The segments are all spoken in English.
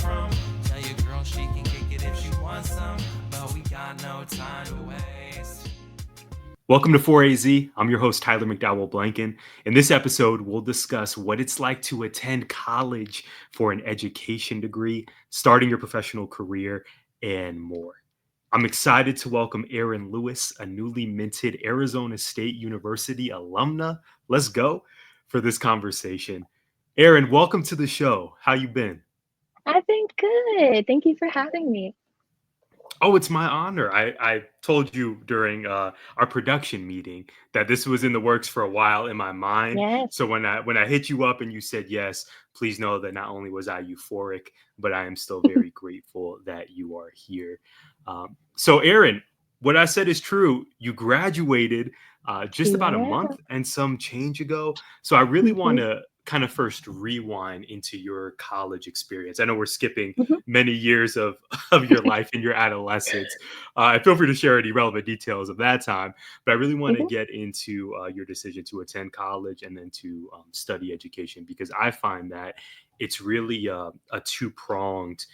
from. Tell your girl she can kick it if she wants some, but we got no time to waste. Welcome to 4AZ. I'm your host, Tyler McDowell Blanken. In this episode, we'll discuss what it's like to attend college for an education degree, starting your professional career, and more. I'm excited to welcome Erin Lewis, a newly minted Arizona State University alumna. Let's go for this conversation. Erin, welcome to the show. How you been? I've been good. Thank you for having me. Oh, it's my honor. I told you during our production meeting that this was in the works for a while in my mind. Yes. So when I hit you up and you said yes, please know that not only was I euphoric, but I am still very grateful that you are here. So, Erin, what I said is true. You graduated just about a Yeah. month and some change ago. So I really want Mhm. to kind of first rewind into your college experience. I know we're skipping Mhm. many years of your life and your adolescence. Feel free to share any relevant details of that time, but I really want to Mhm. get into your decision to attend college and then to study education, because I find that it's really a two-pronged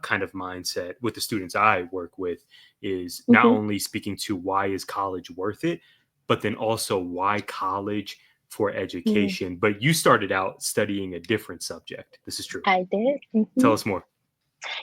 kind of mindset with the students I work with, is not Mhm. only speaking to why is college worth it, but then also why college for Mm. education. But you started out studying a different subject. This is true. I did. Tell us more.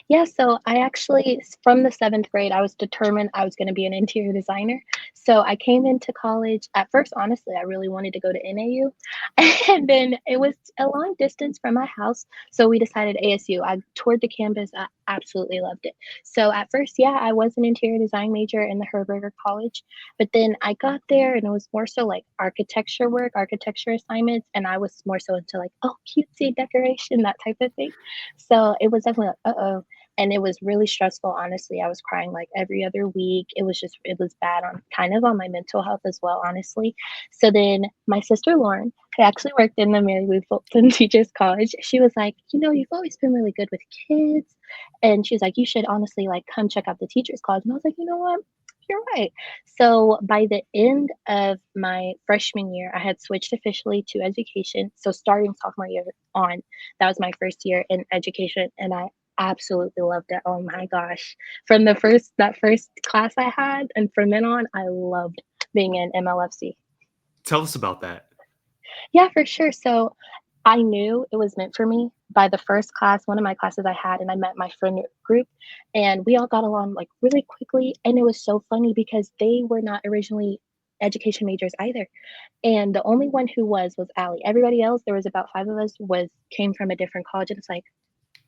Yeah, so I actually, from the seventh grade, I was determined I was going to be an interior designer. So I came into college. At first, honestly, I really wanted to go to NAU. And then it was a long distance from my house. So we decided ASU. I toured the campus. I absolutely loved it. So at first, yeah, I was an interior design major in the Herberger College. But then I got there and it was more so like architecture work, architecture assignments. And I was more so into like, oh, cutesy decoration, that type of thing. So it was definitely like, uh-oh, and it was really stressful. Honestly, I was crying like every other week. It was bad on kind of on my mental health as well, honestly. So then my sister Lauren, who actually worked in the Mary Lou Fulton Teachers College, she was like, you've always been really good with kids, and she's like, you should honestly like come check out the Teachers College. And I was like, you know what, you're right. So by the end of my freshman year, I had switched officially to education. So starting sophomore year on, that was my first year in education, and I absolutely loved it. Oh my gosh. From that first class I had, and from then on, I loved being in MLFC. Tell us about that. Yeah, for sure. So I knew it was meant for me by the first class, one of my classes I had, and I met my friend group, and we all got along like really quickly. And it was so funny because they were not originally education majors either. And the only one who was Allie. Everybody else, there was about five of us, was came from a different college. And it's like,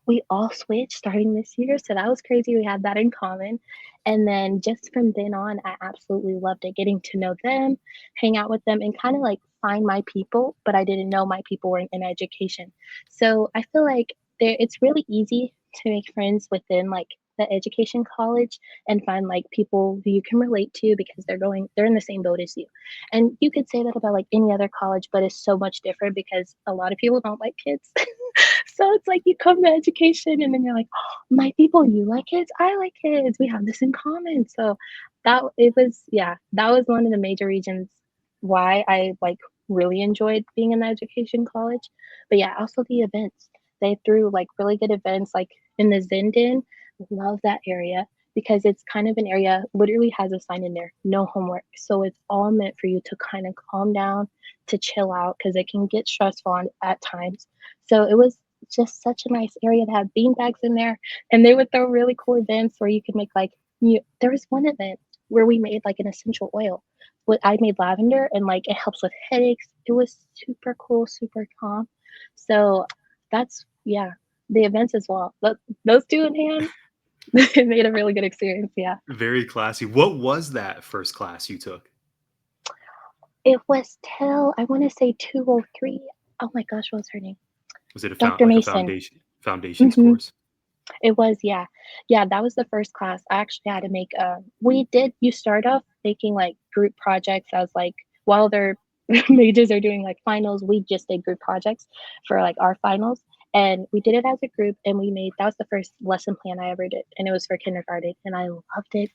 we all switched starting this year. So that was crazy. We had that in common. And then just from then on, I absolutely loved it, getting to know them, hang out with them, and kind of like find my people. But I didn't know my people were in education. So I feel like it's really easy to make friends within like the education college and find like people who you can relate to because they're in the same boat as you. And you could say that about like any other college, but it's so much different because a lot of people don't like kids. So it's like you come to education and then you're like, oh, my people, you like kids, I like kids, we have this in common. So that was one of the major reasons why I like really enjoyed being in the education college. But yeah, also the events. They threw like really good events like in the Zindin. Love that area because it's kind of an area literally has a sign in there, no homework. So it's all meant for you to kind of calm down, to chill out because it can get stressful at times. So it was just such a nice area to have bean bags in there. And they would throw really cool events where you could make like there was one event where we made like an essential oil. What I made lavender and like it helps with headaches. It was super cool, super calm. So that's yeah, the events as well. Those two in hand, it made a really good experience. Yeah. Very classy. What was that first class you took? It was till I want to say 203. Oh my gosh, what was her name? Was it Dr. like a Mason. foundations Hmm. course? It was, yeah. Yeah, that was the first class. I actually had to make you start off making like group projects as like while their majors are doing like finals, we just did group projects for like our finals. And we did it as a group, and that was the first lesson plan I ever did, and it was for kindergarten, and I loved it.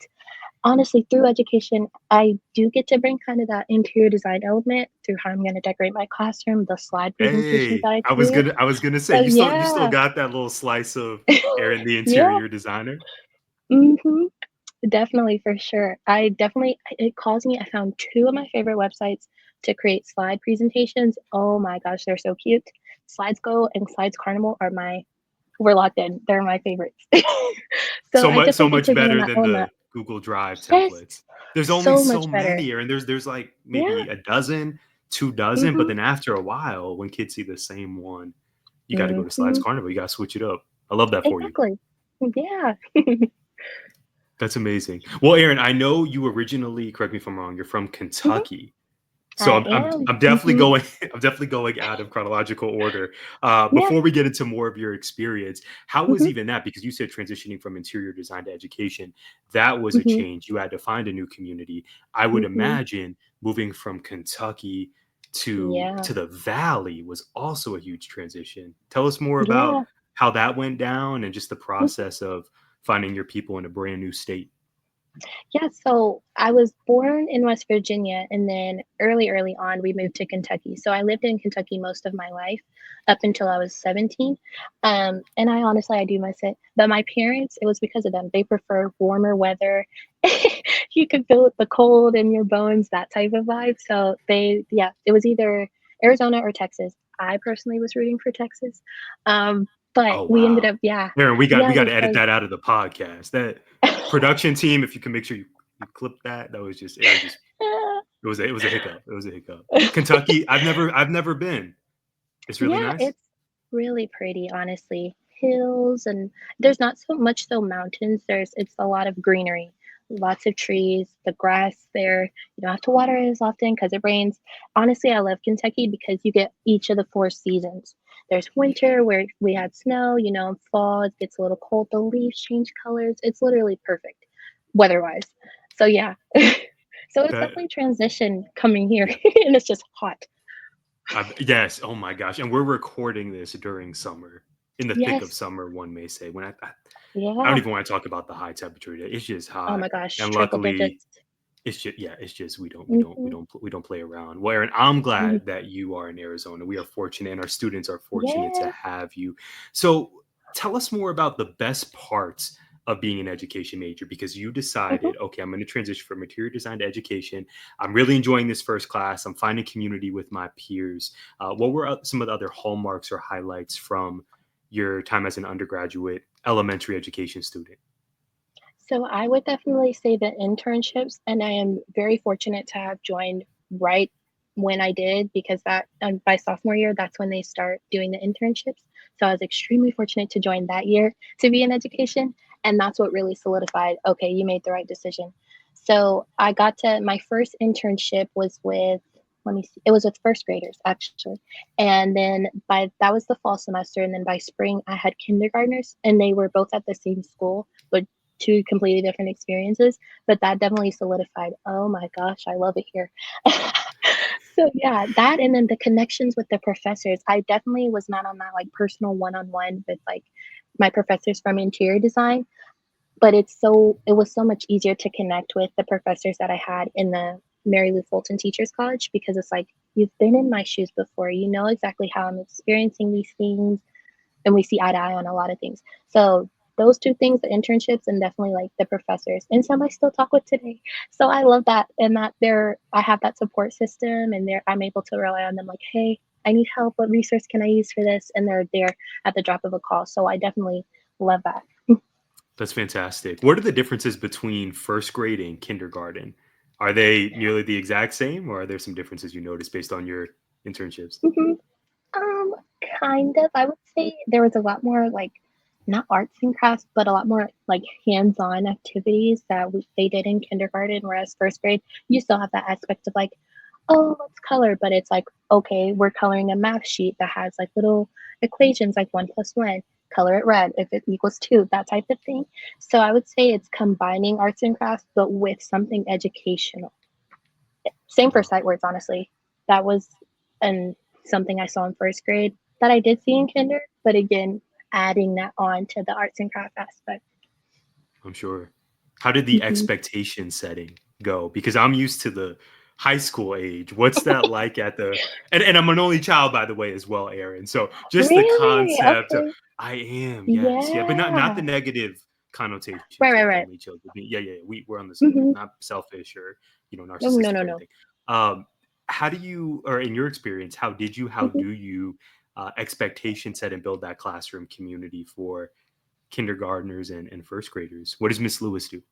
Honestly, through education, I do get to bring kind of that interior design element through how I'm gonna decorate my classroom, the slide presentations Hey, that I do. I was gonna say So you still yeah. got that little slice of Erin, the Yeah. interior designer. Mhm. Definitely, for sure. It calls me I found 2 of my favorite websites to create slide presentations. Oh my gosh, they're so cute. Slides Go and Slides Carnival are my we're locked in. They're my favorites. So I So definitely get much to bring in better that than element. the Google Drive Yes, templates. There's only so so much better. many, Erin. There's like Yeah, maybe a dozen, 2 dozen, but mhm, then after a while, when kids see the same one, you gotta go to Slides mhm, Carnival, you gotta switch it up. I love that for you. exactly. Yeah. That's amazing. Well, Erin, I know you originally, correct me if I'm wrong, you're from Mhm, Kentucky. So I I'm am. I'm definitely Mhm, going I'm definitely going out of chronological order. yeah, Before we get into more of your experience, how was mhm, even that? Because you said transitioning from interior design to education, that was a mhm, change. You had to find a new community. I would mhm. imagine moving from Kentucky Yeah, to the Valley was also a huge transition. Tell us more about yeah. how that went down and just the Mhm. process of finding your people in a brand new state. Yeah, so I was born in West Virginia, and then early on, we moved to Kentucky. So I lived in Kentucky most of my life up until I was 17. And I do miss it. But my parents, it was because of them. They prefer warmer weather. You could feel it, the cold in your bones, that type of vibe. So yeah, it was either Arizona or Texas. I personally was rooting for Texas. Um, but Oh we ended wow. up, yeah, Aaron, we yeah, got to edit because that out of the podcast. That production team, if you can make sure you clip that, that was just Aaron just it was a hiccup. It was a hiccup. Kentucky, I've never been. It's really Yeah, nice. it's really pretty, honestly. Hills and there's not so much so mountains. It's a lot of greenery, lots of trees, the grass there. You don't have to water it as often because it rains. Honestly, I love Kentucky because you get each of the 4 seasons. There's winter where we had snow, fall, it gets a little cold, the leaves change colors. It's literally perfect weather-wise. So yeah. So it's That definitely transition coming here and it's just hot. yes. Oh my gosh. And we're recording this during summer, in the thick of Yes. summer, one may say. I don't Yeah. even want to talk about the high temperature today. It's just Oh hot, my gosh, and triple luckily digits. it's just Mhm, we don't play around. Well, Aaron, I'm mhm. glad that you are in Arizona. We are fortunate, and our students are fortunate to Yes. have you. So, tell us more about the best parts of being an education major because you Mhm. decided, okay, I'm going to transition from interior design to education. I'm really enjoying this first class. I'm finding community with my peers. What were some of the other hallmarks or highlights from your time as an undergraduate elementary education student? So I would definitely say the internships, and I am very fortunate to have joined right when I did because by sophomore year, that's when they start doing the internships. So I was extremely fortunate to join that year to be in education, and that's what really solidified, okay, you made the right decision. So I got to my first internship was with let me see, it was with first graders actually. And then by that was the fall semester, and then by spring I had kindergartners, and they were both at the same school, but 2 completely different experiences, but that definitely solidified, "Oh my gosh, I love it here." So, yeah, that and then the connections with the professors, I definitely was not on that, like, personal one-on-one with, like, my professors from interior design, but it was so much easier to connect with the professors that I had in the Mary Lou Fulton Teachers College because it's like, "You've been in my shoes before, you know exactly how I'm experiencing these things, and we see eye to eye on a lot of things." So those 2 things, the internships and definitely like the professors, and some I still talk with today. So I love that and that I have that support system and I'm able to rely on them like, hey, I need help. What resource can I use for this? And they're there at the drop of a call. So I definitely love that. That's fantastic. What are the differences between first grade and kindergarten? Are they nearly the exact same, or are there some differences you notice based on your internships? Mhm. Um, kind of. I would say there was a lot more like not arts and crafts, but a lot more like hands-on activities that they did in kindergarten, whereas first grade, you still have that aspect of like, oh, let's color, but it's like, okay, we're coloring a math sheet that has like little equations like 1 plus 1. Color it red if it equals 2, that type of thing. So I would say it's combining arts and crafts, but with something educational. Same for Oh, sight words, honestly. That was and something I saw in first grade. that I did see in kinder, but again, adding that on to the arts and craft aspect. I'm sure. How did the Mhm. expectation setting go? Because I'm used to the high school age. What's that like at the and I'm an only child, by the way, as well, Aaron. So just the Really? concept of Okay. I am, yes, yeah, but not the Yeah. negative connotations Right, right, with right. only children. Yeah, we're on the same page. Mhm. Not selfish or No, no, narcissistic no, or no. anything. Um, how do you, or in your experience, how Mhm. do you expectation set and build that classroom community for kindergartners and first graders? What does Miss Lewis do?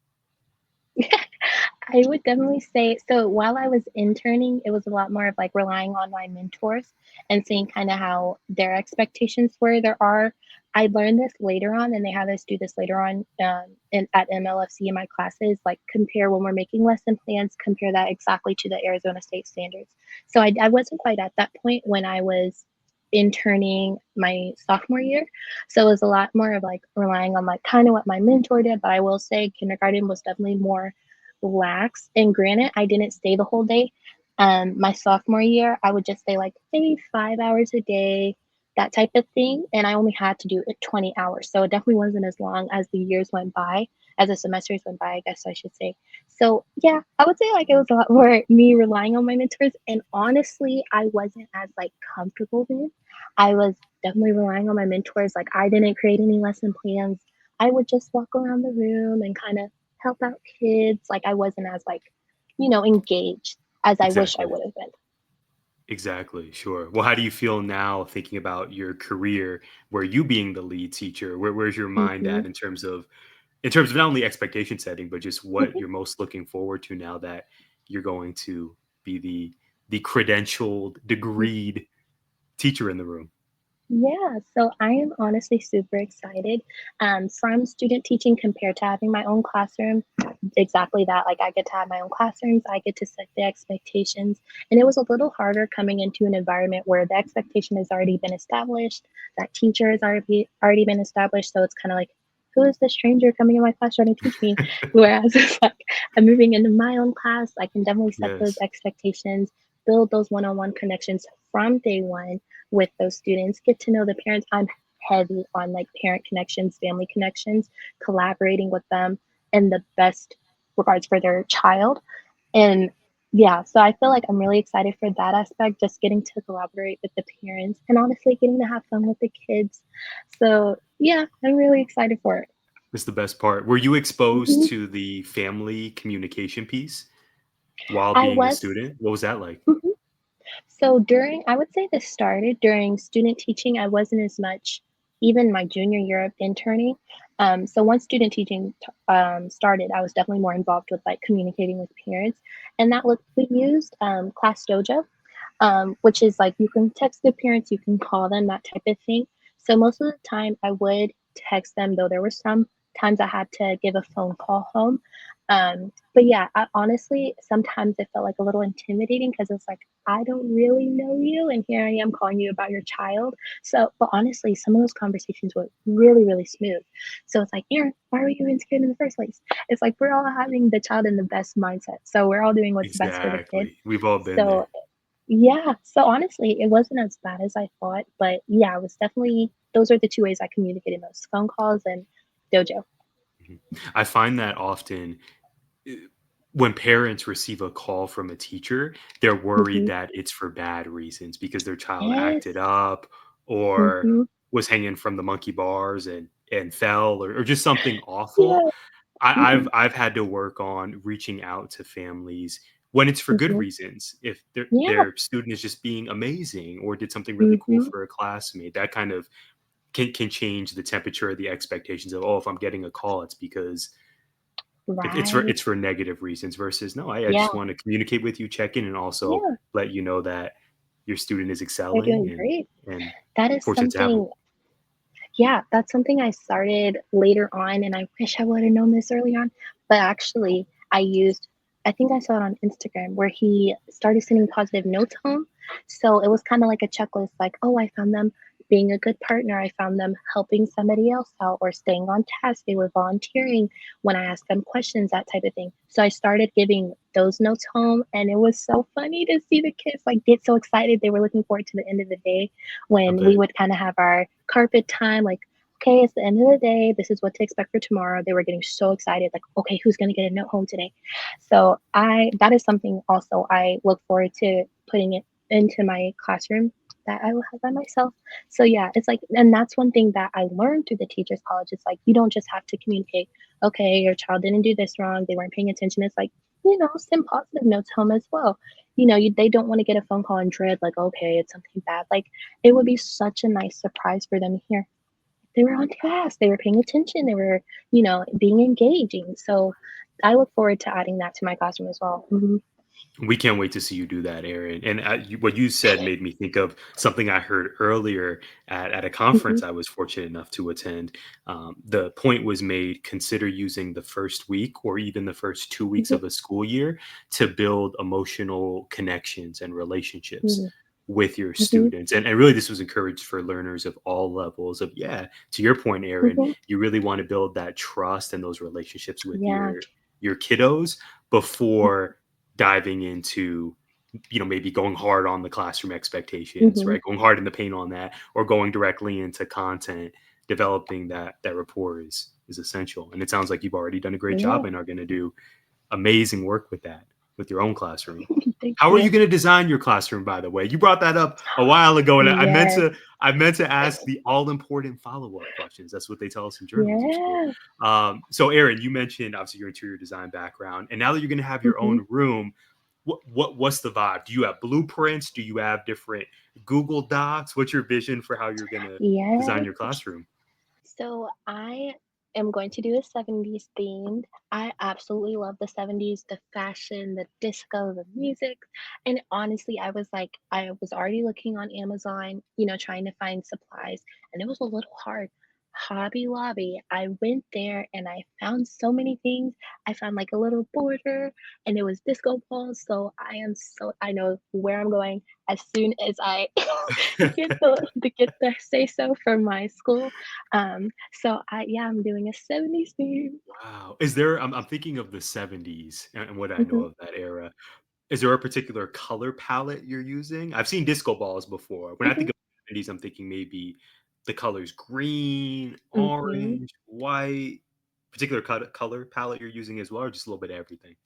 I would definitely say so while I was interning, it was a lot more of like relying on my mentors and seeing kind of how their expectations were. I learned this later on, and they have us do this later on at MLFC in my classes, like compare when we're making lesson plans, compare that exactly to the Arizona State standards. So I wasn't quite at that point when I was interning my sophomore year. So it was a lot more of like relying on like kind of what my mentor did. But I will say kindergarten was definitely more lax. And granted, I didn't stay the whole day. My sophomore year, I would just stay like maybe 5 hours a day, that type of thing. And I only had to do it 20 hours. So it definitely wasn't as long as the years went by, as the semesters went by, I guess I should say. So yeah, I would say like it was a lot more me relying on my mentors. And honestly, I wasn't as like comfortable then. I was definitely relying on my mentors. Like I didn't create any lesson plans. I would just walk around the room and kind of help out kids. Like I wasn't as like, engaged as I wish I Exactly. would have been. Exactly. Sure. Well, how do you feel now thinking about your career where you being the lead teacher? Where's your mind Hmm. at in terms of not only expectation setting, but just what Hmm. you're most looking forward to now that you're going to be the credentialed, degreed teacher in the room? Yeah, so I am honestly super excited from student teaching compared to having my own classroom. Exactly that. Like I get to have my own classrooms, I get to set the expectations. And it was a little harder coming into an environment where the expectation has already been established, that teacher has already been established. So it's kind of like, who is this stranger coming in my class trying to teach me? Whereas it's like I'm moving into my own class, I can definitely set those Yes. expectations, build those one-on-one connections from day one with those students, get to know the parents. I'm heavy on like parent connections, family connections, collaborating with them in the best regards for their child. And yeah, so I feel like I'm really excited for that aspect, just getting to collaborate with the parents and honestly getting to have fun with the kids. So yeah, I'm really excited for it. That's the best part. Were you exposed Mhm. to the family communication piece while I being a was. student? What was that like? Mhm. So during, I would say this started during student teaching. I wasn't as much, even my junior year of interning. So once student teaching started, I was definitely more involved with like communicating with parents, and we used Class Dojo, which is like you can text the parents, you can call them, that type of thing. So most of the time, I would text them, though there were some times I had to give a phone call home. But yeah, honestly, sometimes it felt like a little intimidating because it's like, I don't really know you, and here I am calling you about your child. So, but honestly, some of those conversations were really, really smooth. So it's like, Aaron, why were you even scared in the first place? It's like we're all having the child in the best mindset. So we're all doing what's best for the kid. Exactly. We've all been So there. yeah, so honestly, it wasn't as bad as I thought, but yeah, it was definitely those are the two ways I communicated most, phone calls and dojo. Mhm. I find that often uh, when parents receive a call from a teacher, they're worried Mhm. that it's for bad reasons because their child Yes. acted up or Mhm. was hanging from the monkey bars and fell or just something awful. Yeah. I've Mhm. I've had to work on reaching out to families when it's for good Mhm. reasons. If Yeah. their student is just being amazing or did something really cool Mhm. for a classmate, that kind of can change the temperature of the expectations of, oh, if I'm getting a call, it's because Right. it's for negative reasons versus no, I Yeah. just want to communicate with you, check in, and also Yeah. let you know that your student is They're excelling doing great. and That is fortunate to have them. something Yeah, that's something I started later on, and I wish I would have known this early on. But actually, I think I saw it on Instagram where he started sending positive notes home. So it was kind of like a checklist, like, oh, I found them being a good partner. I found them helping somebody else out or staying on task. They were volunteering when I asked them questions, that type of thing. So I started giving those notes home, and it was so funny to see the kids like get so excited. They were looking forward to the end of the day I when we bet. would kind of have our carpet time, like, okay, it's the end of the day. This is what to expect for tomorrow. They were getting so excited, like, okay, who's going to get a note home today? So that is something also I look forward to putting it into my classroom that I will have by myself. So yeah, it's like, and that's one thing that I learned through the teachers college. It's like, you don't just have to communicate, okay, your child didn't do this wrong. They weren't paying attention. It's like, send positive notes home as well. They don't want to get a phone call and dread like, okay, it's something bad. Like it would be such a nice surprise for them to hear they were on task, they were paying attention, they were, being engaging. So I look forward to adding that to my classroom as well. We can't wait to see you do that, Aaron. And what you said made me think of something I heard earlier at a Mhm, conference I was fortunate enough to attend. The point was made: consider using the first week or even the first 2 weeks mhm, of a school year to build emotional connections and relationships mhm, with your mhm, students. And really, this was encouraged for learners of all levels. Of yeah, to your point, Aaron, mhm. you really want to build that trust and those relationships with Yeah. your kiddos before diving into maybe going hard on the classroom expectations, Mhm. right, going hard in the paint on that, or going directly into content. Developing that rapport is essential, and it sounds like you've already done a great Yeah. job and are going to do amazing work with that, with your own classroom. Thank How are you you. going to design your classroom, by the way? You brought that up a while ago, and Yes. I meant to ask the all important follow up questions. That's what they tell us in journalism school. Yeah. So, Aaron, you mentioned obviously your interior design background, and now that you're going to have your Mhm. own room, what's the vibe? Do you have blueprints? Do you have different Google Docs? What's your vision for how you're going to design Yes. your classroom? So I am going to do a 70s themed. I absolutely love the 70s, the fashion, the disco, the music. And honestly, I was already looking on Amazon, trying to find supplies, and it was a little hard. Hobby Lobby, I went there and I found so many things. I found like a little border and it was disco balls. So I know where I'm going as soon as I get the say so from my school. So I'm doing a 70s theme. Wow. Is there, I'm thinking of the 70s and what I know Mhm, of that era. Is there a particular color palette you're using? I've seen disco balls before. When I mhm, think of 70s, I'm thinking maybe the colors green, mhm. orange, white. Particular color palette you're using as well, or just a little bit of everything?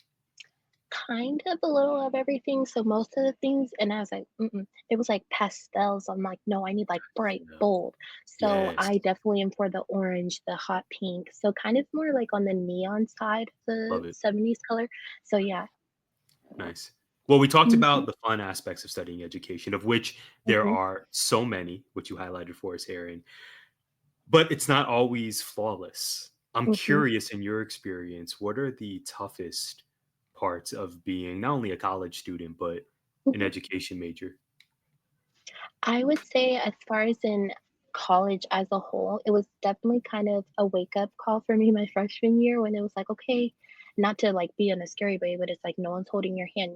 Kind of a little of everything, so most of the things and I was like, "Mm-mm." It was like pastels, I'm like, "No, I need, like, bright, Yeah. bold." So Yes. I definitely am for the orange, the hot pink, so kind of more like on the neon side of the Love it. 70s color. So yeah. Nice. Well, we talked Mhm, about the fun aspects of studying education, of which there mhm, are so many, which you highlighted for us, Aaron. But it's not always flawless. I'm mhm, curious, in your experience, what are the toughest parts of being not only a college student, but an mhm. education major? I would say as far as in college as a whole, it was definitely kind of a wake up call for me my freshman year when it was like, okay, not to like be in a scary way, but it's like no one's holding your hand.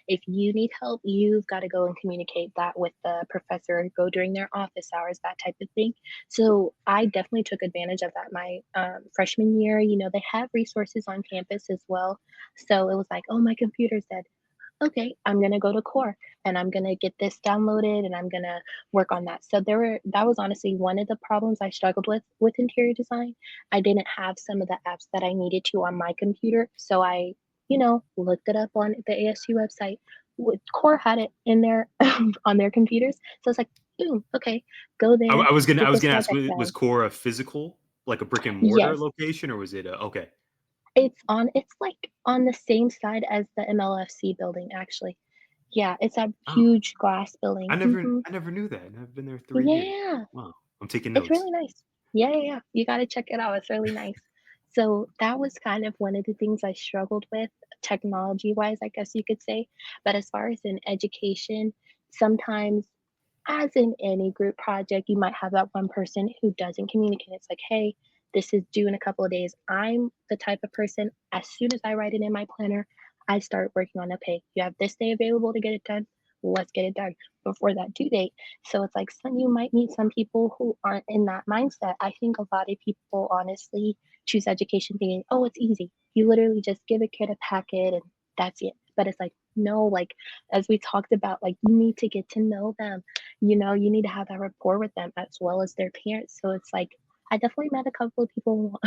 If you need help, you've got to go and communicate that with the professor, go during their office hours, that type of thing. So I definitely took advantage of that my freshman year. They have resources on campus as well. So it was like, oh, my computer's dead. Okay, I'm gonna go to core and I'm gonna get this downloaded and I'm gonna work on that. So that was honestly one of the problems I struggled with interior design. I didn't have some of the apps that I needed to on my computer. So I, looked it up on the ASU website. Core had it in there on their computers. So it's like, boom, okay, go there, I get was this gonna ask, project was done. Core a physical, like a brick and mortar Yes. location, or was it a okay? It's like on the same side as the MLFC building, actually. Yeah, it's a Oh, huge glass building. Mhm. I never knew that, and I've been there 3 years. Yeah, Wow, I'm taking it's notes. really nice. Yeah, yeah, yeah. You gotta check it out. It's really nice. So that was kind of one of the things I struggled with, technology-wise, I guess you could say. But as far as in education, sometimes, as in any group project, you might have that one person who doesn't communicate. It's like, hey, this is due in a couple of days. I'm the type of person, as soon as I write it in my planner, I start working on, okay, you have this day available to get it done. let's get it done before that due date. So it's like some you might meet some people who aren't in that mindset. I think a lot of people honestly choose education thinking, oh, it's easy. You literally just give a kid a packet and that's it. But it's like, no, like as we talked about, like you need to get to know them. You need to have that rapport with them as well as their parents. So it's like I definitely met a couple of people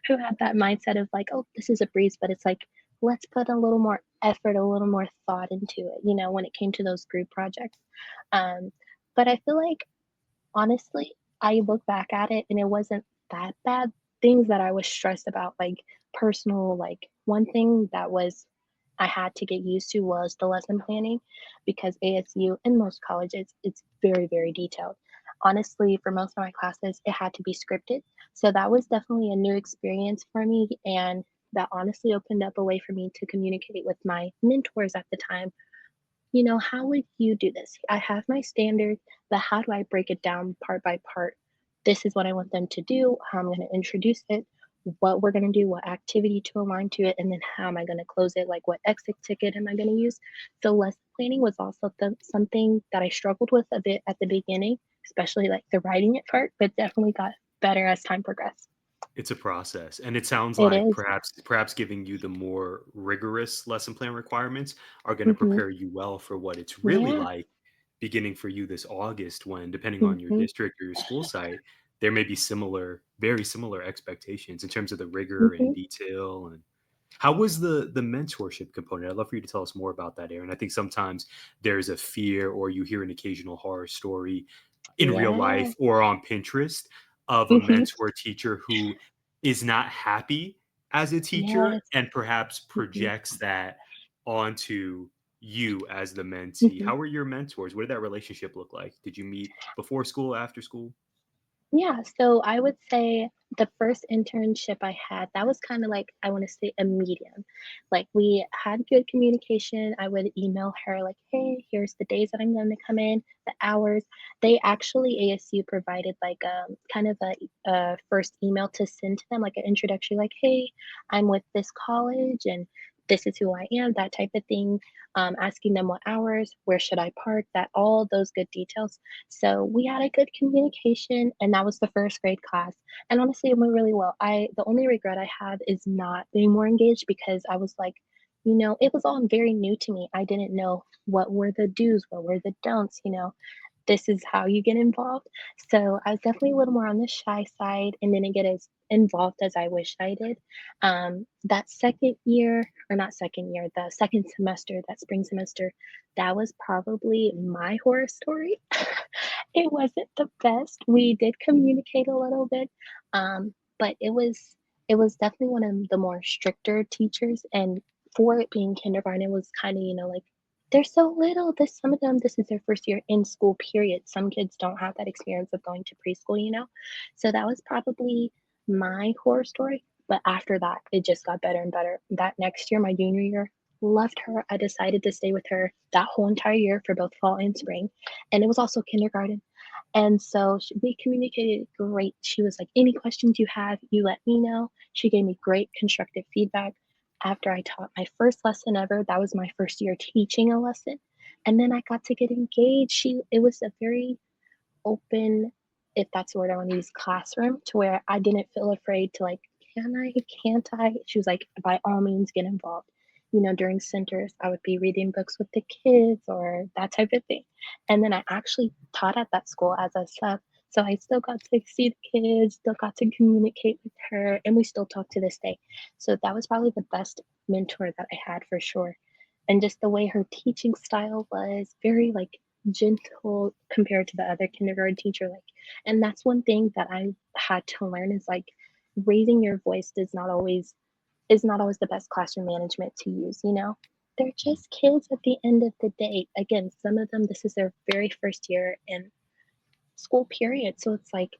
who had that mindset of like, oh, this is a breeze, but it's like, let's put a little more effort, a little more thought into it, when it came to those group projects. Um, but I feel like honestly, I look back at it and it wasn't that bad. Things that I was stressed about, like personal, like one thing that was I had to get used to was the lesson planning because ASU and most colleges, it's very, very detailed. Honestly, for most of my classes, it had to be scripted. So that was definitely a new experience for me. And that honestly opened up a way for me to communicate with my mentors at the time. How would you do this? I have my standard, but how do I break it down part by part? This is what I want them to do, how I'm going to introduce it, what we're going to do, what activity to align to it, and then how am I going to close it? Like, what exit ticket am I going to use? So, lesson planning was also something that I struggled with a bit at the beginning, especially like the writing it part, but definitely got better as time progressed. It's a process, and it sounds It like is. perhaps giving you the more rigorous lesson plan requirements are gonna Mm-hmm. prepare you well for what it's really Yeah. like beginning for you this August when, depending on your Mm-hmm. district or your school site, there may be very similar expectations in terms of the rigor and Mm-hmm. detail. And how was the mentorship component? I'd love for you to tell us more about that, Aaron. I think sometimes there's a fear or you hear an occasional horror story in real Yeah. life or on Pinterest of a Mm-hmm. mentor teacher who is not happy as a teacher Yes. and perhaps Mm-hmm. projects that onto you as the mentee. Mm-hmm. How were your mentors? What did that relationship look like? Did you meet before school, after school? Yeah, so I would say the first internship I had, that was kind of like, I want to say a medium. Like we had good communication. I would email her like, hey, here's the days that I'm going to come in, the hours. They actually, ASU provided like kind of a first email to send to them, like an introductory, like, hey, I'm with this college and this is who I am, that type of thing. Asking them what hours, where should I park, that all those good details. So we had a good communication, and that was the first grade class. And honestly, it went really well. The only regret I have is not being more engaged because I was like, it was all very new to me. I didn't know what were the do's, what were the don'ts, this is how you get involved. So I was definitely a little more on the shy side and didn't get as involved as I wish I did. That second year, or not second year, the second semester, that spring semester, that was probably my horror story. It wasn't the best. We did communicate a little bit, but it was definitely one of the more stricter teachers. And for it being kindergarten, it was kind of like they're so little. Some of them, this is their first year in school. Period. Some kids don't have that experience of going to preschool. So that was probably my horror story. But after that, it just got better and better. That next year, my junior year, loved her. I decided to stay with her that whole entire year for both fall and spring. And it was also kindergarten. And so we communicated great. She was like, any questions you have, you let me know. She gave me great constructive feedback. After I taught my first lesson ever, that was my first year teaching a lesson. And then I got to get engaged. It was a very open, if that's the word I want to use, classroom to where I didn't feel afraid to like, can I, can't I? She was like, by all means, get involved. During centers, I would be reading books with the kids or that type of thing. And then I actually taught at that school as a sub. So I still got to see the kids, still got to communicate with her, and we still talk to this day. So that was probably the best mentor that I had for sure. And just the way her teaching style was very like gentle compared to the other kindergarten teacher, like, and that's one thing that I had to learn is like raising your voice is not always the best classroom management to use. They're just kids at the end of the day. Again, some of them, this is their very first year in school period, so it's like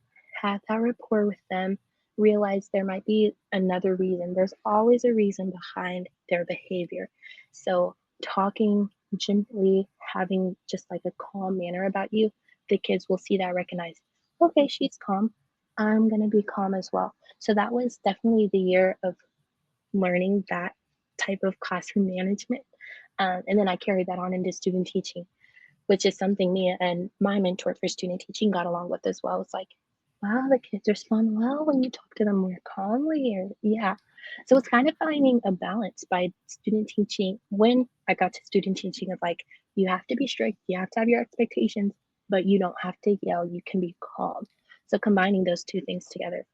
have that rapport with them, realize there might be another reason. There's always a reason behind their behavior. So talking gently, having just like a calm manner about you, the kids will see that, recognize, okay, she's calm, I'm going to be calm as well. So that was definitely the year of learning that type of classroom management. And then I carried that on into student teaching. which is something me and my mentor for student teaching got along with as well. It's like, wow, the kids respond well when you talk to them more calmly, or yeah. So it's kind of finding a balance by student teaching. When I got to student teaching, of like, you have to be strict, you have to have your expectations, but you don't have to yell, you can be calm. So combining those two things together.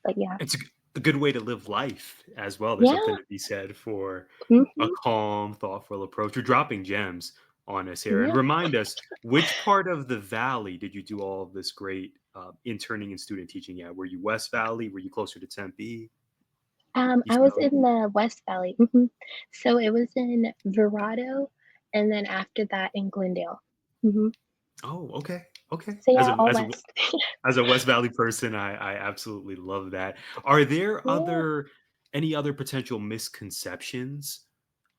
But yeah. It's a good way to live life as well. There's something Yeah. to be said for a Hmm. calm, thoughtful approach. You're dropping gems on us here. And Yeah. remind us, which part of the Valley did you do all of this great interning and student teaching at? Were you West Valley? Were you closer to Tempe? I East was Valley? in the West Valley. So it was in Verrado, and then after that in Glendale. Oh, okay. Okay. So As yeah, a all as a west. as a West Valley person, I absolutely love that. Are there Yeah. any other potential misconceptions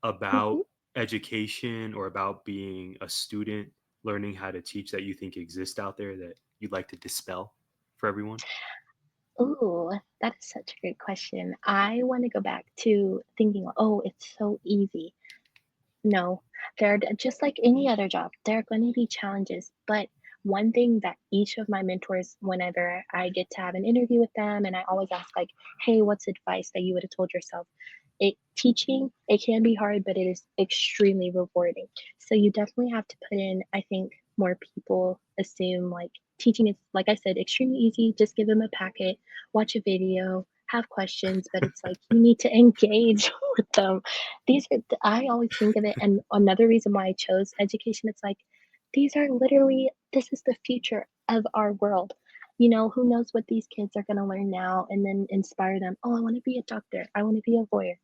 Mhm. about education or about being a student learning how to teach that you think exist out there that you'd like to dispel for everyone? Ooh, that is such a great question. I want to go back to thinking, oh, it's so easy. No, just like any other job, there are going to be challenges. But one thing that each of my mentors, whenever I get to have an interview with them, and I always ask, like, hey, what's advice that you would have told yourself? Teaching, it can be hard, but it is extremely rewarding. So you definitely have to put in, I think more people assume like teaching is, like I said, extremely easy. Just give them a packet, watch a video, have questions, but it's like you need to engage with them. I always think of it, and another reason why I chose education, it's like these are literally, this is the future of our world. Who knows what these kids are going to learn now and then inspire them. Oh, I want to be a doctor. I want to be a lawyer.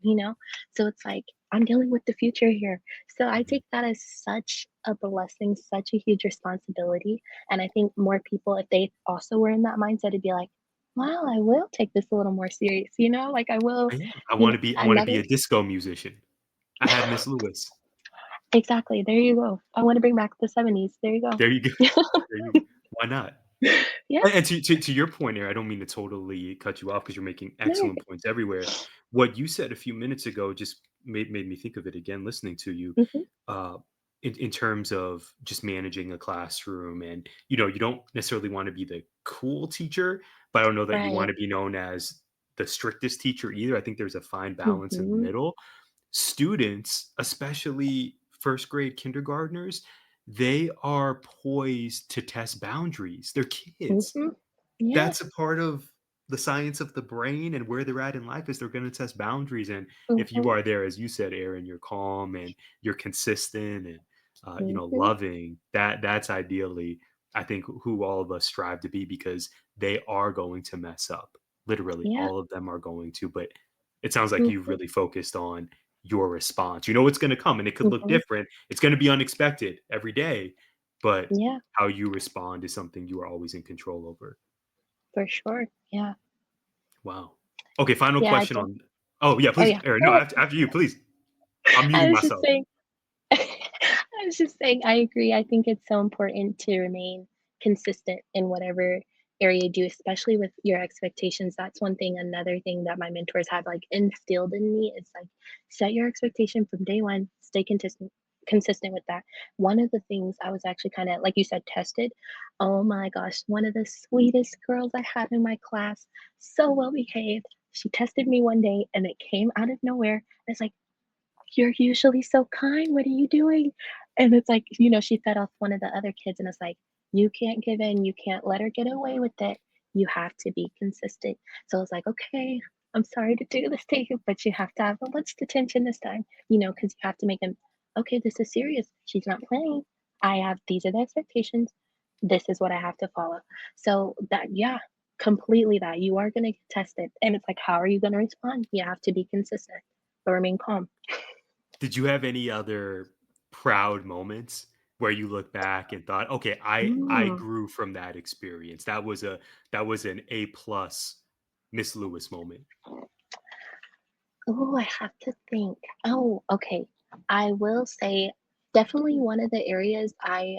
So it's like, I'm dealing with the future here. So I Mhm. take that as such a blessing, such a huge responsibility. And I think more people, if they also were in that mindset, it'd be like, wow, I will take this a little more serious. Like I will, Yeah, I want to be another. a disco musician. I had Miss Lewis. Exactly. There you go. I want to bring back the 70s. There you go. There you go. There you go. Why not? Yeah. And to your point here, I don't mean to totally cut you off because you're making No, you're excellent points everywhere. What you said a few minutes ago just made me think of it again listening to you. good. Uh, in terms of just managing a classroom, and you don't necessarily want to be the cool teacher, but I don't know that you want Right. to be known as the strictest teacher either. I think there's a fine balance in the Mhm. middle. Students, especially first grade kindergartners, they are poised to test boundaries. They're kids. Mhm. Yeah. That's a part of the science of the brain and where they're at in life is they're going to test boundaries. And if you Mhm. are there, as you said, Aaron, you're calm and you're consistent and Mhm. loving. That's ideally, I think, who all of us strive to be because they are going to mess up. Literally, Yeah. all of them are going to. But it sounds like you've Mhm. really focused on your response. You know what's going to come, and it could look Mhm. different. It's going to be unexpected every day, but Yeah, how you respond is something you are always in control over. for sure. Yeah. Wow. Okay, final Yeah, I question think. on. Oh, yeah, Oh, please, yeah. Aaron. Go No, ahead. after you, please. I'm I muting was just myself. saying I was just saying I agree. I think it's so important to remain consistent in whatever area you do, especially with your expectations. That's one thing. Another thing that my mentors have like instilled in me is like set your expectation from day one, stay consistent with that. One of the things I was actually kind of like you said, tested. Oh my gosh, one of the sweetest girls I had in my class, so well behaved. She tested me one day and it came out of nowhere. It's like, you're usually so kind. What are you doing? And it's like, she fed off one of the other kids, and it's like, you can't give in. You can't let her get away with it. You have to be consistent. So it's like, okay, I'm sorry to do this to you, but you have to have a lunch detention this time, because you have to make them, okay, this is serious. She's not playing. These are the expectations. This is what I have to follow. So that, yeah, completely that. You are going to get tested. And it's like, how are you going to respond? You have to be consistent, but remain calm. Did you have any other proud moments where you look back and thought, okay, I Mm. grew from that experience. That was an A plus Miss Lewis moment. Oh, I have to think. Oh, okay. I will say definitely one of the areas I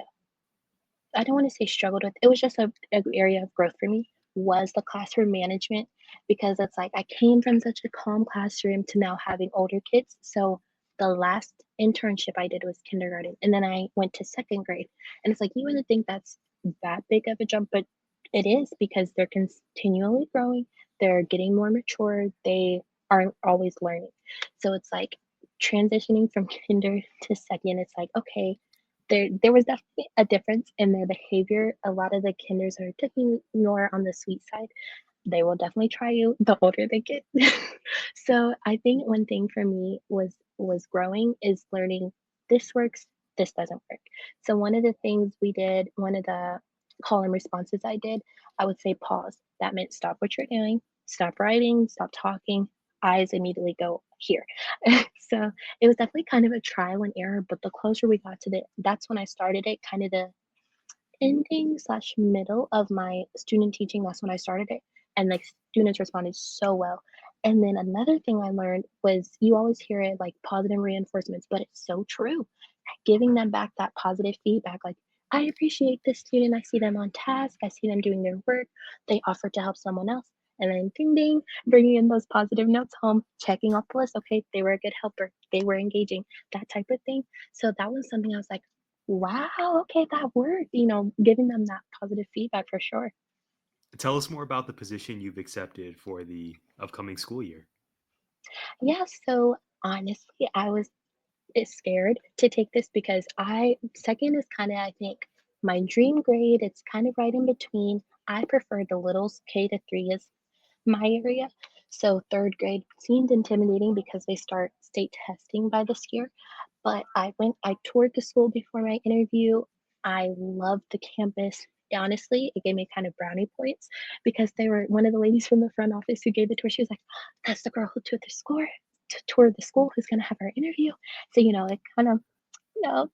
don't want to say struggled with. It was just a area of growth for me was the classroom management because it's like I came from such a calm classroom to now having older kids. So The last internship I did was kindergarten, and then I went to second grade. And it's like you wouldn't think that's that big of a jump, but it is because they're continually growing, they're getting more mature, they aren't always learning. So it's like transitioning from kinder to second, it's like, okay, there was definitely a difference in their behavior. A lot of the kinders are taking more on the sweet side. They will definitely try you the older they get. So I think one thing for me was growing is learning this works, this doesn't work. So one of the things we did, one of the call and responses I did, I would say pause. That meant stop what you're doing, stop writing, stop talking, eyes immediately go here. So it was definitely kind of a trial and error, but the closer we got to that's when I started it, kind of the ending slash middle of my student teaching. That's when I started it, and like students responded so well. And then another thing I learned was you always hear it like positive reinforcements, but it's so true. Giving them back that positive feedback, like, I appreciate this student. I see them on task. I see them doing their work. They offered to help someone else. And then ding ding, bringing in those positive notes home, checking off the list. Okay, they were a good helper. They were engaging, that type of thing. So that was something I was like, wow, okay, that worked. Giving them that positive feedback for sure. Tell us more about the position you've accepted for the upcoming school year. Yeah, so honestly, I was scared to take this because second is kind of, I think, my dream grade. It's kind of right in between. I prefer the littles. K to 3 is my area. So third grade seemed intimidating because they start state testing by this year. But I toured the school before my interview. I loved the campus. Honestly, it gave me kind of brownie points because they were one of the ladies from the front office who gave the tour. She was like, "That's the girl who toured the school who's going to have our interview." So, it kind of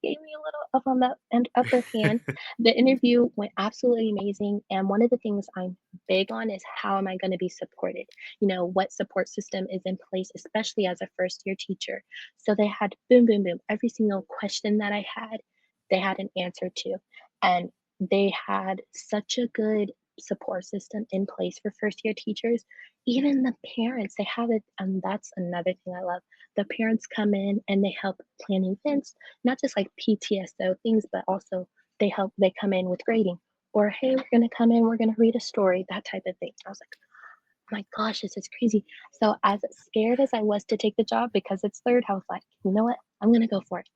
gave me a little up on the and upper hand. The interview went absolutely amazing. And one of the things I'm big on is how am I going to be supported? What support system is in place, especially as a first year teacher. So they had boom, boom, boom. Every single question that I had, they had an answer to. And they had such a good support system in place for first year teachers. Even the parents, they have it. And that's another thing I love. The parents come in and they help plan events, not just like PTSO things, but also they come in with grading. Or hey, we're gonna come in, we're gonna read a story, that type of thing. I was like, oh my gosh, this is crazy. So as scared as I was to take the job because it's third, I was like, you know what? I'm gonna go for it.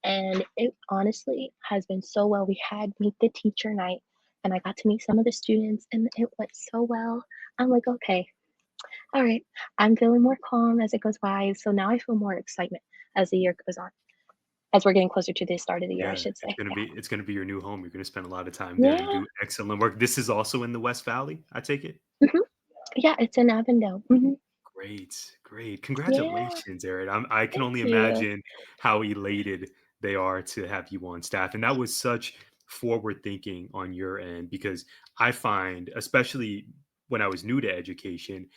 And it honestly has been so well. We had meet the teacher night and I got to meet some of the students and it went so well. I'm like, okay, all right. I'm feeling more calm as it goes by. So now I feel more excitement as the year goes on, as we're getting closer to the start of the year, I Yeah, should say. Yeah. it's gonna be your new home. You're gonna spend a lot of time there. You Yeah. do excellent work. This is also in the West Valley, I take it? Mhm. Yeah, it's in Avondale. Great, great. Yeah. Congratulations, Erin. I can Thank only you. imagine how elated they are to have you on staff. And that was such forward thinking on your end because I find, especially when I was new to education,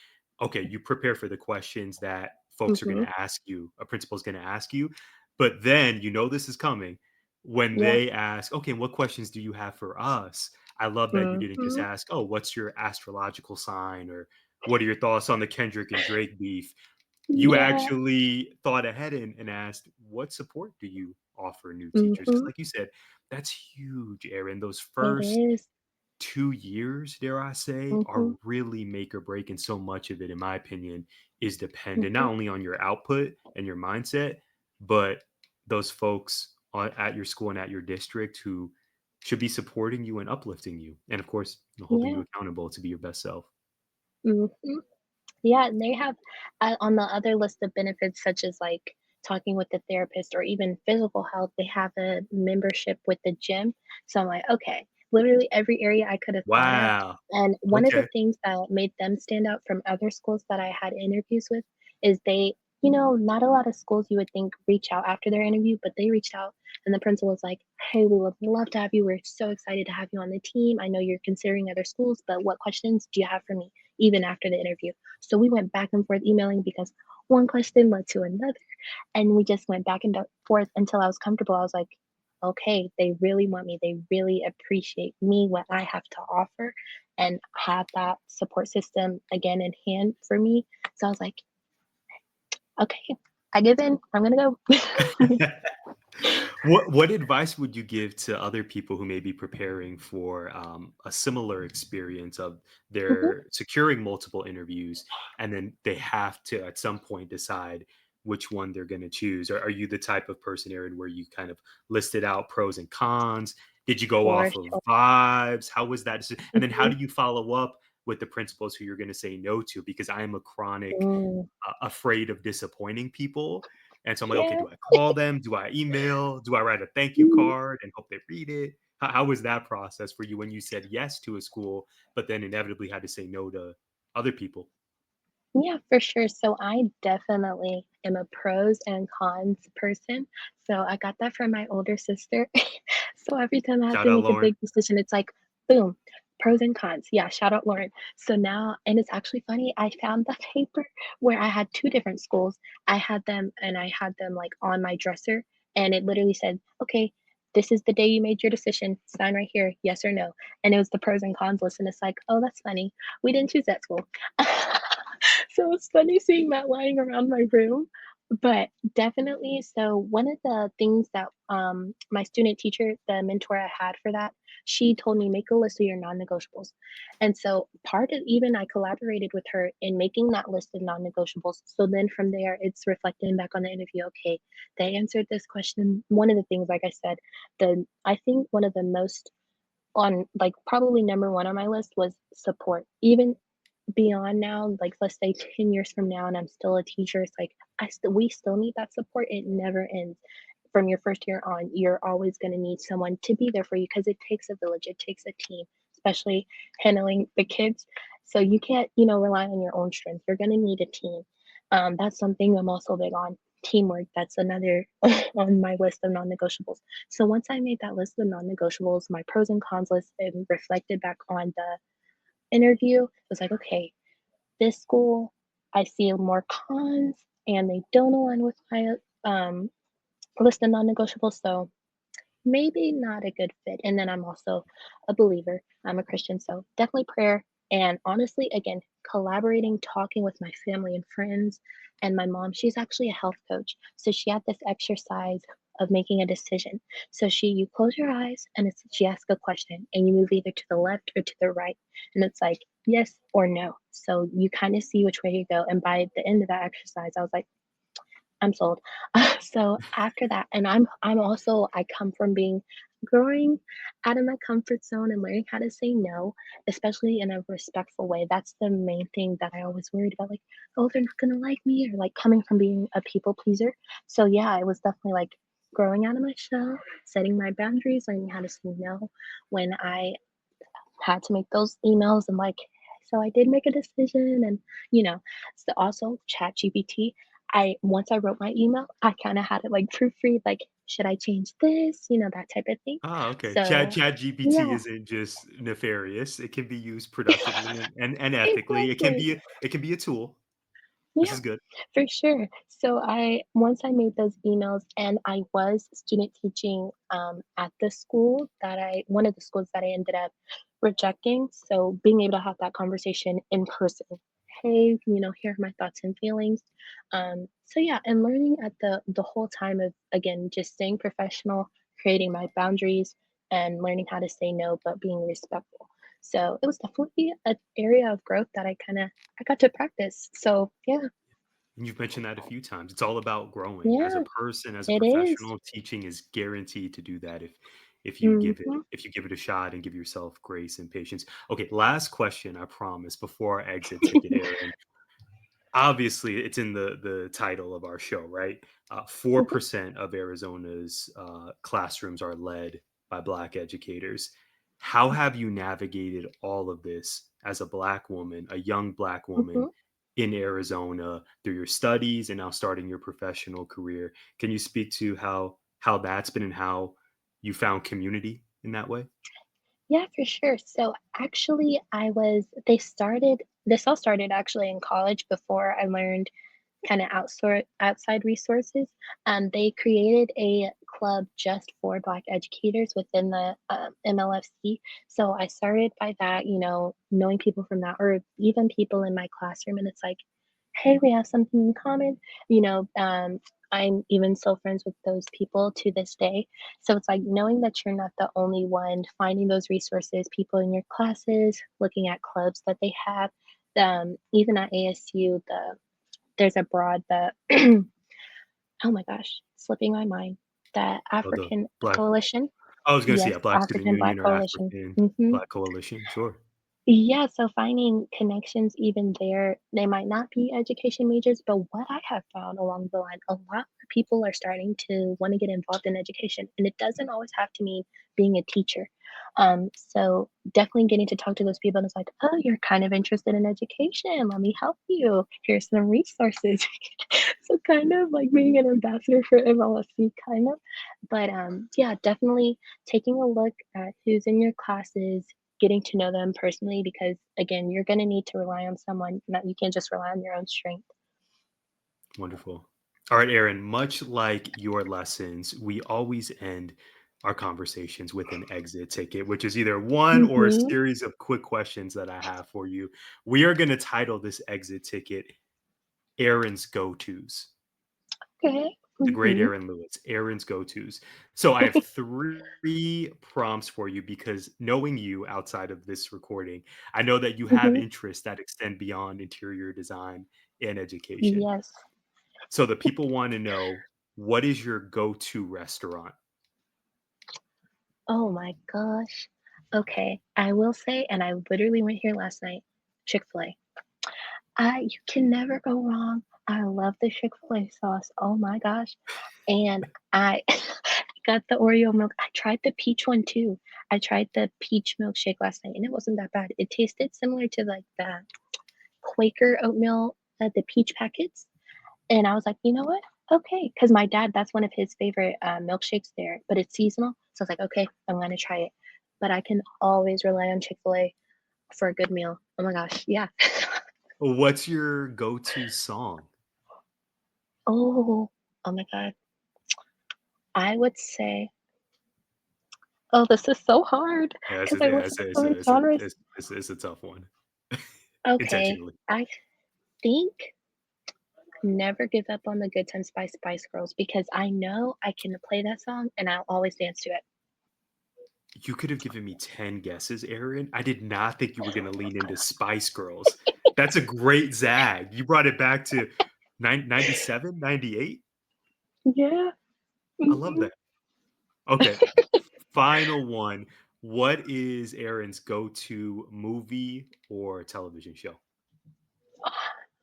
okay, you prepare for the questions that folks are going Mhm. to ask you, a principal is going to ask you, but then you know this is coming when Yeah. they ask, okay, what questions do you have for us? I love that you didn't just Mhm. ask, oh, what's your astrological sign or what are your thoughts on the Kendrick and Drake beef? You Yeah. actually thought ahead and asked, what support do you offer new teachers? Because, Mhm. like you said, that's huge, Aaron. Those It first is. 2 years, dare I say, are Mhm. really make or break. And so much of it, in my opinion, is dependent not Mhm. only on your output and your mindset, but those folks at your school and at your district who should be supporting you and uplifting you. And of course, holding you Yeah. accountable to be your best self. Mhm. Yeah, and they have on the other list of benefits, such as like talking with the therapist or even physical health, they have a membership with the gym. So I'm like, okay, literally every area I could have thought of. Wow. And one of the Okay. things that made them stand out from other schools that I had interviews with is not a lot of schools you would think reach out after their interview, but they reached out and the principal was like, hey, we would love to have you. We're so excited to have you on the team. I know you're considering other schools, but what questions do you have for me even after the interview? So we went back and forth emailing because one question led to another. And we just went back and forth until I was comfortable. I was like, okay, they really want me. They really appreciate me, what I have to offer, and have that support system again in hand for me. So I was like, okay, I give in. I'm gonna go. What advice would you give to other people who may be preparing for a similar experience of Mhm. their securing multiple interviews and then they have to at some point decide which one they're going to choose? Are you the type of person, Aaron, where you kind of listed out pros and cons? Did you go For off of sure. vibes? How was that? And then how Mhm. do you follow up with the principals who you're going to say no to? Because I am a chronic Mm. afraid of disappointing people. And so I'm like, okay, Yeah. do I call them? Do I email? Do I write a thank you Mhm. card and hope they read it? How was that process for you when you said yes to a school, but then inevitably had to say no to other people? Yeah, for sure. So I definitely am a pros and cons person. So I got that from my older sister. So every time I have Shout to out make a Lauren. big decision, it's like, boom, pros and cons. Yeah, shout out Lauren. So now, and it's actually funny, I found the paper where I had two different schools. I had them like on my dresser, and it literally said, okay, this is the day you made your decision. Sign right here, yes or no. And it was the pros and cons list. And it's like, oh, that's funny. We didn't choose that school. So it's funny seeing that lying around my room, but definitely so one of the things that, my student teacher, the mentor I had for that, she told me, "Make a list of your non-negotiables." And so part of even I collaborated with her in making that list of non-negotiables, so then from there, it's reflecting back on the interview, "Okay, they answered this question." One of the things, like I said, I think one of the most on like, probably number 1 on my list was support. Even beyond now, like, let's say 10 years from now and I'm still a teacher, it's like, we still need that support, it never ends. From your first year on, you're always gonna need someone to be there for you because it takes a village, it takes a team, especially handling the kids. So you can't, rely on your own strength, you're gonna need a team. That's something I'm also big on. Teamwork, that's another on my list of non-negotiables. So once I made that list of non-negotiables, my pros and cons list, and reflected back on the interview, it was like, okay, this school, I see more cons and they don't align with my list of non-negotiables. So maybe not a good fit. And then I'm also a believer. I'm a Christian, so definitely prayer. And honestly, again, collaborating, talking with my family and friends, and my mom, she's actually a health coach. So she had this exercise of making a decision. So you close your eyes and she asks a question and you move either to the left or to the right. And it's like yes or no. So you kind of see which way you go. And by the end of that exercise, I was like, I'm sold. So after that, and I'm also I come from being growing out of my comfort zone and learning how to say no, especially in a respectful way. That's the main thing that I always worried about, like, oh, they're not gonna like me, or like coming from being a people pleaser. So yeah, it was definitely like growing out of my shell, setting my boundaries, learning how to say no when I had to make those emails and like so I did make a decision and you know so also chat gpt I once I wrote my email I kind of had it like proofread like should I change this that type of thing Ah, okay. so Chat GPT yeah. isn't just nefarious. It can be used productively and ethically. Exactly. It can be a tool. This Yeah, is good. for sure. So I once I made those emails and I was student teaching at the school that I one of the schools that I ended up rejecting. So being able to have that conversation in person. Hey, here are my thoughts and feelings. So yeah, and learning at the whole time of again just staying professional, creating my boundaries, and learning how to say no, but being respectful. So it was definitely an area of growth that I got to practice. So yeah. And you've mentioned that a few times. It's all about growing. As a Yeah, person, as a it is. professional, teaching is guaranteed to do that Mhm, if you give it a shot and give yourself grace and patience. Okay, last question, I promise, before our exit ticket, Aaron. Obviously, it's in the title of our show, right? mhm, 4% of Arizona's classrooms are led by Black educators. How have you navigated all of this as a Black woman, a young Black woman mhm. in Arizona through your studies and now starting your professional career? Can you speak to how that's been and how you found community in that way? Yeah, for sure. So actually, this all started actually in college before I learned kind of outside resources. They created a club just for Black educators within the MLFC. So I started by that, knowing people from that, or even people in my classroom, and it's like hey, we have something in common. You know, I'm even still friends with those people to this day. So it's like knowing that you're not the only one, finding those resources, people in your classes, looking at clubs that they have. Even at ASU, there's a broad the oh my gosh, slipping my mind. The Oh, the African Black, Coalition. I was gonna say, Yes, yeah, Black Student African Black Union or Coalition. African Hmm. Black Coalition, sure. Yeah, so finding connections even there, they might not be education majors, but what I have found along the line, a lot more people are starting to want to get involved in education, and it doesn't always have to mean being a teacher. So definitely getting to talk to those people, and it's like, oh, you're kind of interested in education. Let me help you. Here's some resources. So kind of like being an ambassador for MLSC, kind of. But yeah, definitely taking a look at who's in your classes, getting to know them personally because again, you're going to need to rely on someone. Not you can't just rely on your own strength. Wonderful. All right, Aaron, much like your lessons, we always end our conversations with an exit ticket, which is either one or a Hmm. series of quick questions that I have for you. We are going to title this exit ticket Aaron's Go-Tos. Okay. The great Hmm. Erin Lewis, Aaron's Go-Tos. So I have three prompts for you because knowing you outside of this recording, I know that you have Hmm. interests that extend beyond interior design and education. Yes. So the people want to know, what is your go-to restaurant? Oh my gosh. Okay. I will say, and I literally went here last night, Chick-fil-A. You can never go wrong. I love the Chick-fil-A sauce. Oh my gosh. And I got the Oreo milk. I tried the peach one too. I tried the peach milkshake last night and it wasn't that bad. It tasted similar to like the Quaker oatmeal, the peach packets. And I was like, you know what? Okay. Because my dad, that's one of his favorite milkshakes there, but it's seasonal. So I was like, okay, I'm going to try it. But I can always rely on Chick fil A for a good meal. Oh my gosh. Yeah. What's your go-to song? Oh, oh my God. I would say, oh, this is so hard because I Yeah, listen to so many genres. it's a tough one. Okay. Intentionally. I think never give up on the good times by Spice Girls because I know I can play that song and I'll always dance to it. You could have given me 10 guesses, Aaron. I did not think you were going to lean into Spice Girls. That's a great zag. You brought it back to 97, 98. Yeah. I love Mhm. that. Okay, final one. What is Aaron's go-to movie or television show?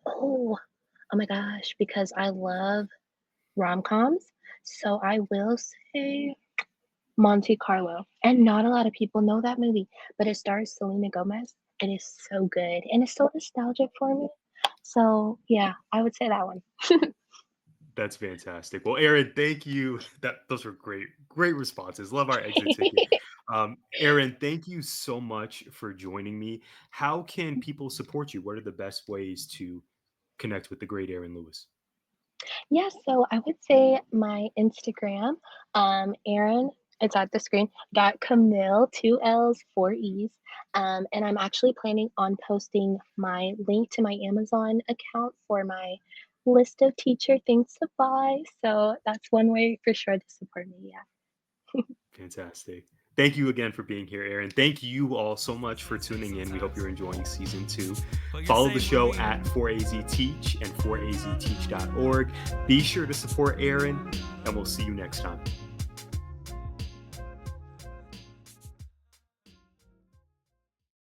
Oh, oh my gosh, because I love rom-coms. So I will say Monte Carlo. And not a lot of people know that movie, but it stars Selena Gomez. It is so good and it's so nostalgic for me. So yeah, I would say that one. That's fantastic. Well, Aaron, thank you. Those were great responses. Love our exit ticket. Aaron, thank you so much for joining me. How can people support you? What are the best ways to connect with the great Aaron Lewis? Yeah, so I would say my Instagram, Erin, it's at the screen, dot Camille, two L's, four E's. And I'm actually planning on posting my link to my Amazon account for my list of teacher things to buy. So that's one way for sure to support me. Yeah. Fantastic. Thank you again for being here, Aaron. Thank you all so much for tuning in. We hope you're enjoying season 2. Follow the show at 4AZ Teach and 4azteach.org. Be sure to support Aaron, and we'll see you next time.